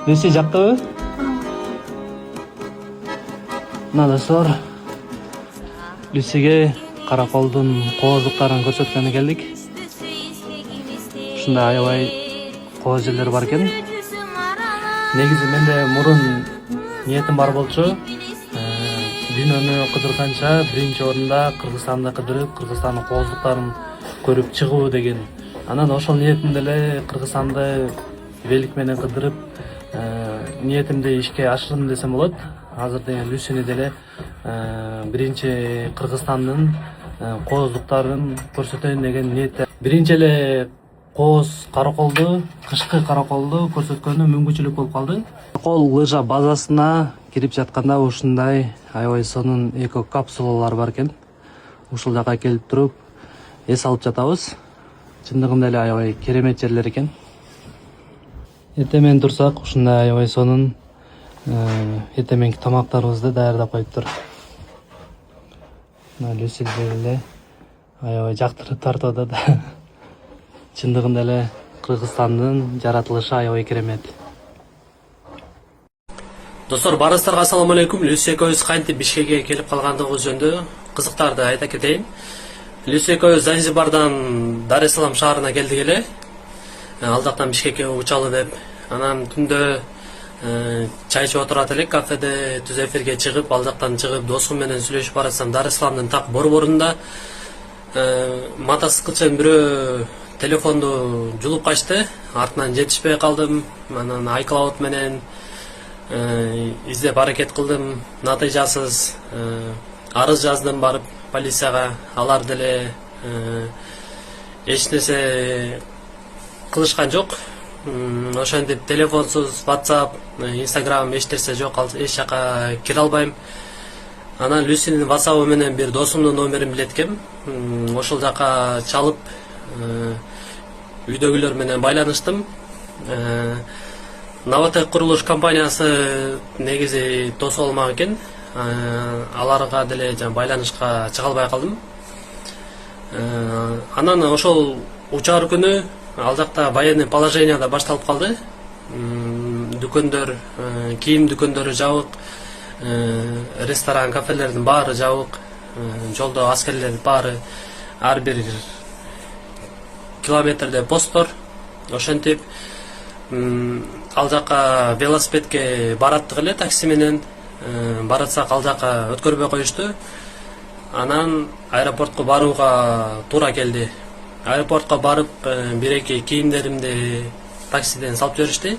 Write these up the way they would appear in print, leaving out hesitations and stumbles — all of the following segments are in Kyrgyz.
Люси жактыбы? Мына достор, Люсиге караколдун кооздуктарын көрсөткөнү келдик. Ушундай аябай кооз жерлер бар экен. Негизи менде мурун ниетим бар болчу. Дүйнөнү кыдырганча биринчи орунда Кыргызстанды кыдырып, Кыргызстандын кооздуктарын көрүп чыгуу деген. Анан ошол ниетимде эле Кыргызстанды велик менен кыдырып, ниетимди ишке ашырдым десем болот. Азыр деген Люсини деле биринчи Кыргызстандын кооздуктарын көрсөтөйүн деген ниетте. Биринчи эле кооз караколду, кышкы караколду көрсөткөнү мүмкүнчүлүк болуп калды. Каракол лыжа базасына кирип жатканда ушундай аябай сонун эко капсулалар бар экен. Ушул жака келип туруп эс алып жатабыз. Чындыгында эле аябай керемет жерлер экен. Эртең менен турсак ушундай аябай сонун эртең мененки тамактарыбызды даярдап коюптур. Мына Люси деле аябай жактырып тартып атат. Чындыгында эле Кыргызстандын жаратылышы аябай керемет. Достор, барыңыздарга ассаламу алейкум. Люси экөөбүз кантип Бишкекке келип калгандыгыбыз жөнүндө кызыктарды айта кетейин. Люси экөөбүз Занзибардан Дар-эс-Салам шаарына келдик эле. Ал жактан Бишкекке учалы деп. Анан түндө чай ичип отурат элек кафеде, түз эфирге чыгып, ал жактан чыгып досум менен сүйлөшүп баратсам Дар-эс-Саламдын так борборунда мотоциклчен бирөө телефонду жулуп качты. Артынан жетишпей калдым. Анан iCloud менен издеп аракет кылдым. Натыйжасыз арыз жаздым барып полицияга. Алар деле эч нерсе кылышкан жок. Ошентип телефонсуз, WhatsApp, Instagram эч нерсе жок, эч жака кире албайм. Анан Люсинин WhatsApp менен бир досумдун номерин билет экем. Ошол жака чалып үйдөгүлөр менен байланыштым. Новотек курулуш компаниясы негизи тосуп алмак экен. Аларга деле байланышка чыга албай калдым. Анан ошол учар күнү ал жакта военный положение да башталып калды. Дүкөндөр, кийим дүкөндөрү жабык, ресторан, кафелердин баары жабык, жолдо аскерлер баары ар бир километрде посттор. Ошентип ал жака велосипедке бараттык эле такси менен. Баратсак ал жака өткөрбөй коюшту. Анан аэропортко барууга туура келди. Аэропортко барып бир-эки кийимдеримди таксиден салып жиберишти.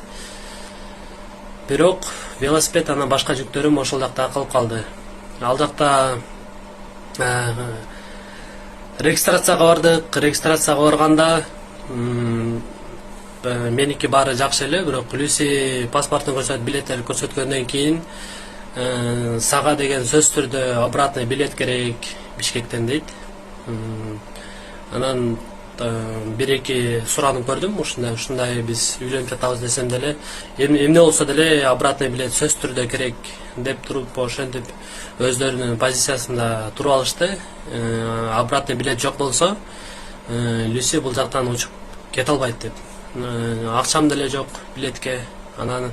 Бирок велосипед анан башка жүктөрүм ошол жакта калып калды. Ал жакта регистрацияга бардык. Регистрацияга барганда меники баары жакшы эле, бирок Люси паспортун көрсөтүп, билеттерди көрсөткөндөн кийин сага деген сөз түрдө обратный билет керек Бишкектен дейт. Анан бир-эки суранып көрдүм, ушундай биз үйлөнүп жатабыз десем деле, эмне болсо деле обратный билет сөз түрдө керек деп туруп, ошентип өздөрүнүн позициясында туруп алышты. Обратный билет жок болсо Люси бул жактан учуп кете албайт деп. Акчам деле жок билетке. Анан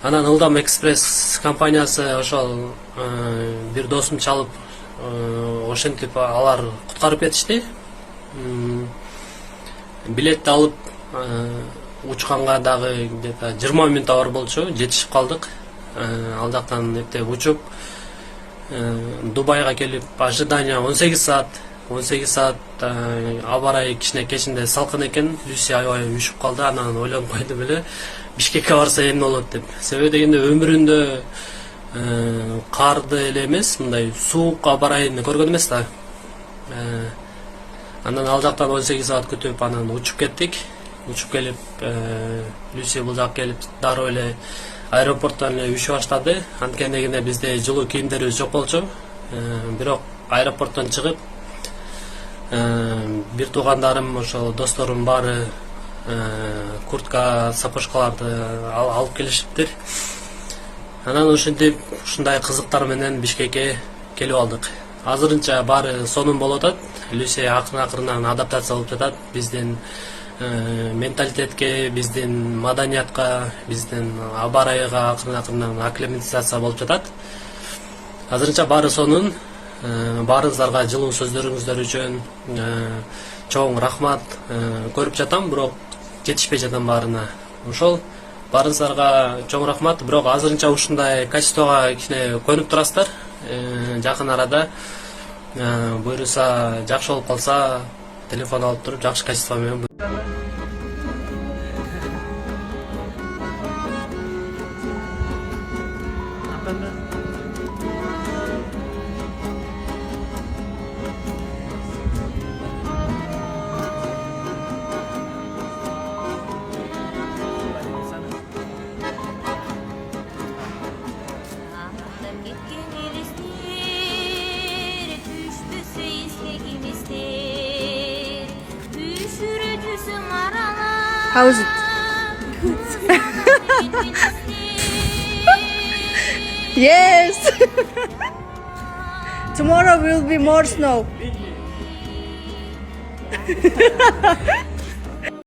Ылдам экспресс компаниясы ошол бир досум чалып, ошентип алар куткарып кетишти. Билетти алып учканга дагы где-то 20 мүнөт бар болчу, жетишип калдык. Ал жактан эптеп учуп Дубайга келип, ожидание 18 саат. 18 саат аба ырайы кичине кечинде салкын экен. Люси аябай үшүп калды. Анан ойлонуп койдум эле, Бишкекке барса эмне болот деп. Себеби дегенде өмүрүндө карды эле эмес, мындай суук аба ырайын көргөн эмес да. Анан ал жактан 18 саат күтүп, анан учуп кеттик. Учуп келип, Люси бул жакка келип, дароо эле аэропорттон эле үшүп баштады. Анткени бизде жылуу кийимдерибиз жок болчу. Бирок аэропорттон чыгып, бир туугандарым, ошол досторум баары куртка, сапожкаларды алып келишиптир. Анан ошентип ушундай кызыктар менен Бишкекке келип алдык. Азырынча баары сонун болуп атат. Люси акырын-акырынан адаптация болуп жатат. Биздин менталитетке, биздин маданиятка, биздин аба ырайга акырын акклиматизация болуп жатат. Азырынча баары сонун. Баарыңыздарга жылуу сөздөрүңүздөр үчүн чоң рахмат. Көрүп жатам, бирок жетишпей жатам баарына. Ошол баарыңыздарга чоң рахмат. Бирок азырынча ушундай качествого кичине көнүп турасыздар. Жакын арада буюрса, жакшы болуп калса, телефон алып туруп жакшы качество менен How is it? Yes. Tomorrow will be more snow.